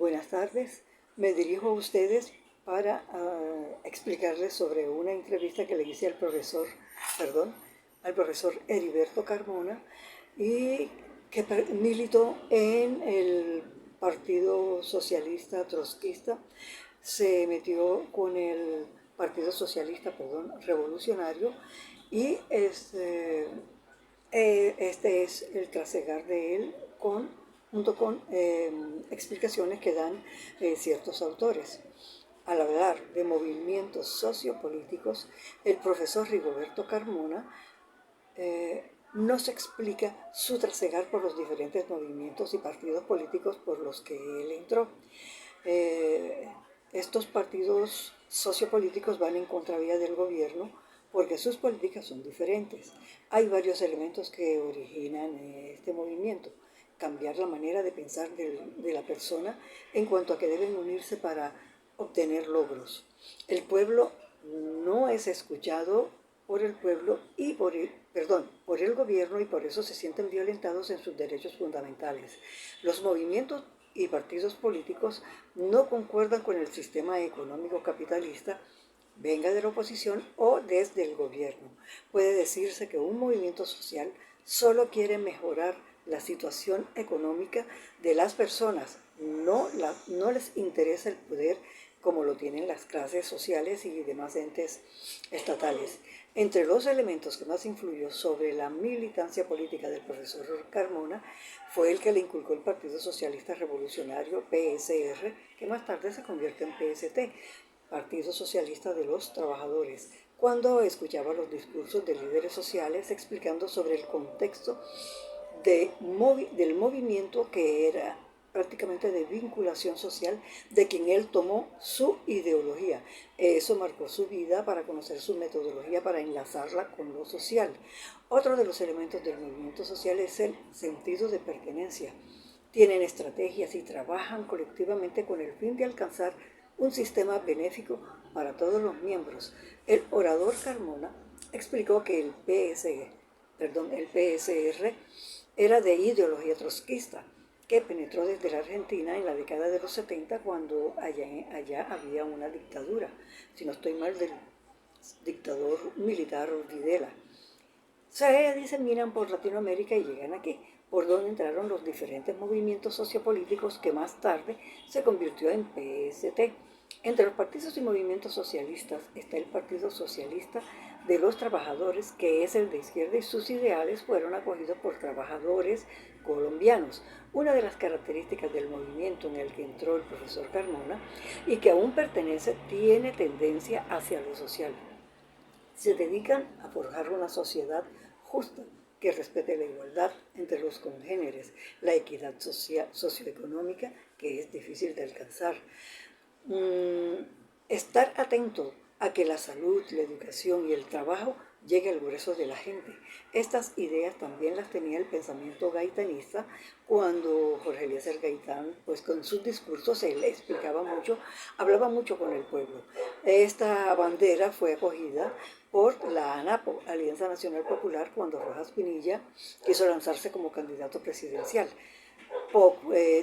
Buenas tardes, me dirijo a ustedes para explicarles sobre una entrevista que le hice al profesor Heriberto Carmona, y que militó en el Partido Socialista Trotskista. Se metió con el Partido Socialista, Revolucionario, y este es el trasegar de él junto con explicaciones que dan ciertos autores. Al hablar de movimientos sociopolíticos, el profesor Rigoberto Carmona nos explica su trasegar por los diferentes movimientos y partidos políticos por los que él entró. Estos partidos sociopolíticos van en contravía del gobierno porque sus políticas son diferentes. Hay varios elementos que originan este movimiento. Cambiar la manera de pensar de la persona en cuanto a que deben unirse para obtener logros. El pueblo no es escuchado por el pueblo y por el gobierno, y por eso se sienten violentados en sus derechos fundamentales. Los movimientos y partidos políticos no concuerdan con el sistema económico capitalista, venga de la oposición o desde el gobierno. Puede decirse que un movimiento social solo quiere mejorar la situación económica de las personas, no les interesa el poder como lo tienen las clases sociales y demás entes estatales. Entre los elementos que más influyó sobre la militancia política del profesor Carmona fue el que le inculcó el Partido Socialista Revolucionario, PSR, que más tarde se convierte en PST, Partido Socialista de los Trabajadores, cuando escuchaba los discursos de líderes sociales explicando sobre el contexto del movimiento, que era prácticamente de vinculación social, de quien él tomó su ideología. Eso marcó su vida para conocer su metodología, para enlazarla con lo social. Otro de los elementos del movimiento social es el sentido de pertenencia. Tienen estrategias y trabajan colectivamente con el fin de alcanzar un sistema benéfico para todos los miembros. El orador Carmona explicó que el PSR era de ideología trotskista, que penetró desde la Argentina en la década de los 70, cuando allá había una dictadura, si no estoy mal, del dictador militar Videla. Se diseminan por Latinoamérica y llegan aquí, por donde entraron los diferentes movimientos sociopolíticos que más tarde se convirtió en PST. Entre los partidos y movimientos socialistas está el Partido Socialista de los Trabajadores, que es el de izquierda, y sus ideales fueron acogidos por trabajadores colombianos. Una de las características del movimiento en el que entró el profesor Carmona, y que aún pertenece, tiene tendencia hacia lo social. Se dedican a forjar una sociedad justa que respete la igualdad entre los congéneres, la equidad socioeconómica, que es difícil de alcanzar. Estar atento a que la salud, la educación y el trabajo llegue al grueso de la gente. Estas ideas también las tenía el pensamiento gaitanista, cuando Jorge Eliezer Gaitán, pues con sus discursos, él explicaba mucho, hablaba mucho con el pueblo. Esta bandera fue acogida por la ANAPO, Alianza Nacional Popular, cuando Rojas Pinilla quiso lanzarse como candidato presidencial.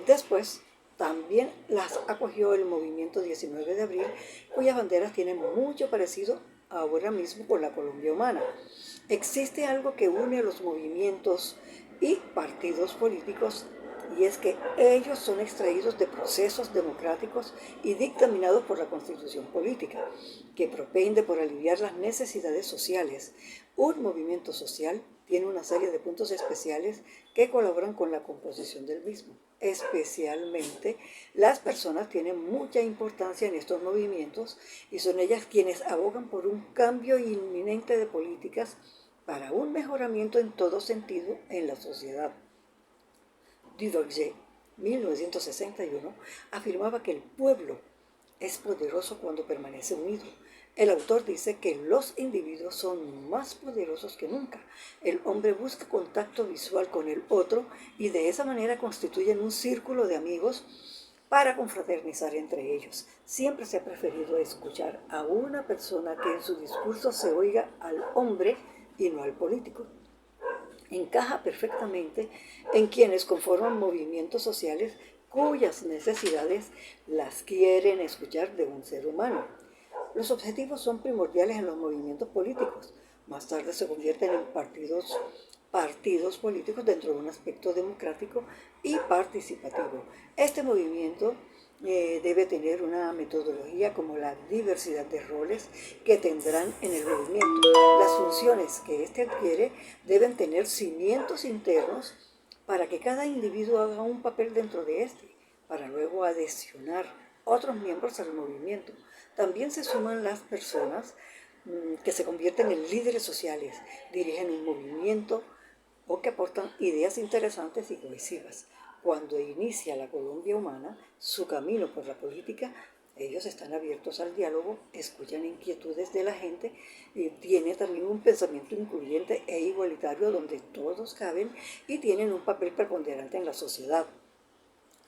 Después también las acogió el movimiento 19 de abril, cuyas banderas tienen mucho parecido ahora mismo con la Colombia humana. Existe algo que une a los movimientos y partidos políticos, y es que ellos son extraídos de procesos democráticos y dictaminados por la Constitución política, que propende por aliviar las necesidades sociales. Un movimiento social tiene una serie de puntos especiales que colaboran con la composición del mismo. Especialmente, las personas tienen mucha importancia en estos movimientos, y son ellas quienes abogan por un cambio inminente de políticas para un mejoramiento en todo sentido en la sociedad. Duverger, 1961, afirmaba que el pueblo es poderoso cuando permanece unido. El autor dice que los individuos son más poderosos que nunca. El hombre busca contacto visual con el otro, y de esa manera constituyen un círculo de amigos para confraternizar entre ellos. Siempre se ha preferido escuchar a una persona que en su discurso se oiga al hombre y no al político. Encaja perfectamente en quienes conforman movimientos sociales cuyas necesidades las quieren escuchar de un ser humano. Los objetivos son primordiales en los movimientos políticos. Más tarde se convierten en partidos políticos dentro de un aspecto democrático y participativo. Este movimiento debe tener una metodología como la diversidad de roles que tendrán en el movimiento. Las funciones que éste adquiere deben tener cimientos internos para que cada individuo haga un papel dentro de este, para luego adhesionar otros miembros al movimiento. También se suman las personas que se convierten en líderes sociales, dirigen un movimiento o que aportan ideas interesantes y cohesivas. Cuando inicia la Colombia humana su camino por la política, ellos están abiertos al diálogo, escuchan inquietudes de la gente y tienen también un pensamiento incluyente e igualitario donde todos caben y tienen un papel preponderante en la sociedad.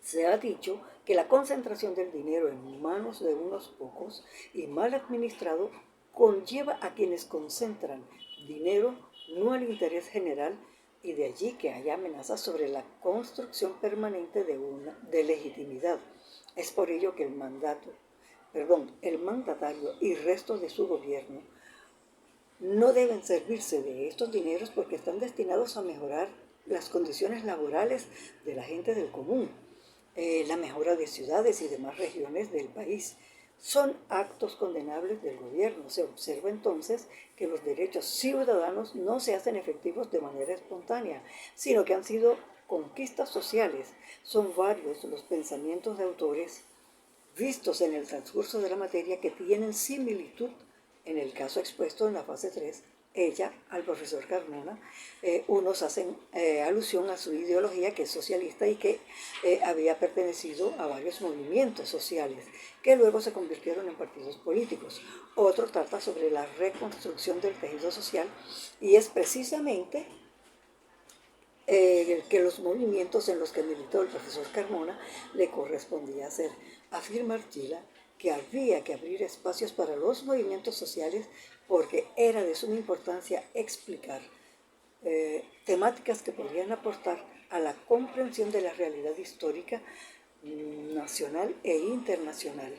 Se ha dicho que la concentración del dinero en manos de unos pocos y mal administrado conlleva a quienes concentran dinero no al interés general, y de allí que haya amenazas sobre la construcción permanente de legitimidad. Es por ello que el mandatario y resto de su gobierno no deben servirse de estos dineros porque están destinados a mejorar las condiciones laborales de la gente del común, la mejora de ciudades y demás regiones del país. Son actos condenables del gobierno. Se observa entonces que los derechos ciudadanos no se hacen efectivos de manera espontánea, sino que han sido conquistas sociales. Son varios los pensamientos de autores vistos en el transcurso de la materia que tienen similitud. En el caso expuesto en la fase 3, ella, al profesor Carmona, unos hacen alusión a su ideología, que es socialista y que había pertenecido a varios movimientos sociales, que luego se convirtieron en partidos políticos. Otro trata sobre la reconstrucción del tejido social y es precisamente que los movimientos en los que militó el profesor Carmona le correspondía hacer. Afirma Archila que había que abrir espacios para los movimientos sociales porque era de suma importancia explicar temáticas que podrían aportar a la comprensión de la realidad histórica nacional e internacional.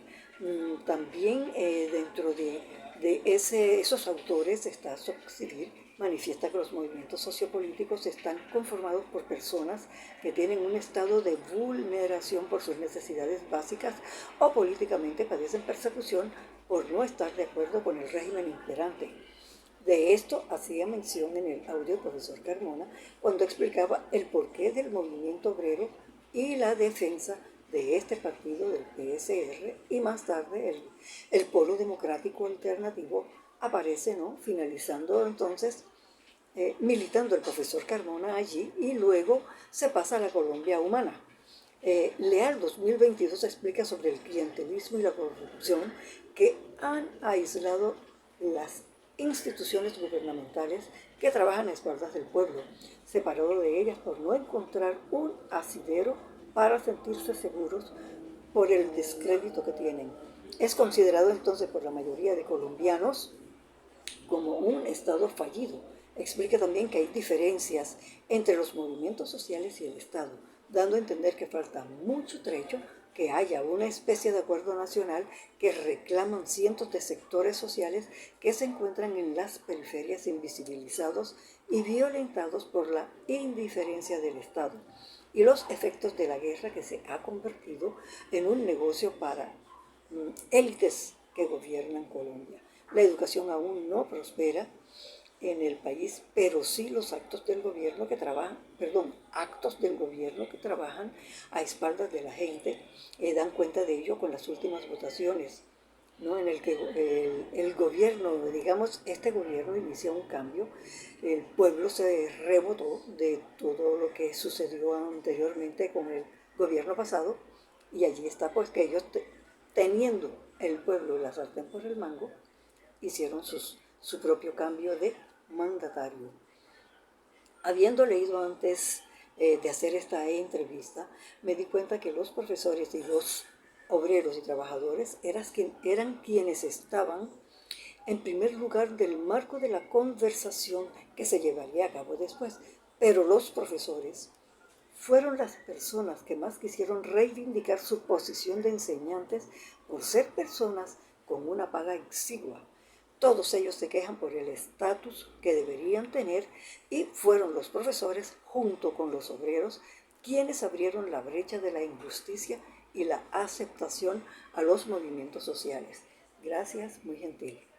También dentro de esos autores está Soxcivil, manifiesta que los movimientos sociopolíticos están conformados por personas que tienen un estado de vulneración por sus necesidades básicas o políticamente padecen persecución por no estar de acuerdo con el régimen imperante. De esto hacía mención en el audio del profesor Carmona cuando explicaba el porqué del movimiento obrero y la defensa de este partido del PSR, y más tarde el Polo Democrático Alternativo aparece, ¿no? Finalizando entonces, militando el profesor Carmona allí, y luego se pasa a la Colombia humana. Leal 2022 explica sobre el clientelismo y la corrupción que han aislado las instituciones gubernamentales que trabajan a espaldas del pueblo, separado de ellas por no encontrar un asidero para sentirse seguros por el descrédito que tienen. Es considerado entonces por la mayoría de colombianos como un Estado fallido. Explica también que hay diferencias entre los movimientos sociales y el Estado, dando a entender que falta mucho trecho que haya una especie de acuerdo nacional que reclaman cientos de sectores sociales que se encuentran en las periferias invisibilizados y violentados por la indiferencia del Estado y los efectos de la guerra que se ha convertido en un negocio para élites que gobiernan Colombia. La educación aún no prospera en el país, pero sí los actos del gobierno que trabajan, a espaldas de la gente, dan cuenta de ello con las últimas votaciones, ¿no? En el que el gobierno, digamos, este gobierno inicia un cambio, el pueblo se rebotó de todo lo que sucedió anteriormente con el gobierno pasado, y allí está pues que ellos, teniendo el pueblo la sartén por el mango, hicieron su propio cambio de mandatario. Habiendo leído antes de hacer esta entrevista, me di cuenta que los profesores y los obreros y trabajadores eran quienes estaban en primer lugar del marco de la conversación que se llevaría a cabo después, pero los profesores fueron las personas que más quisieron reivindicar su posición de enseñantes por ser personas con una paga exigua. Todos ellos se quejan por el estatus que deberían tener y fueron los profesores, junto con los obreros, quienes abrieron la brecha de la injusticia y la aceptación a los movimientos sociales. Gracias, muy gentil.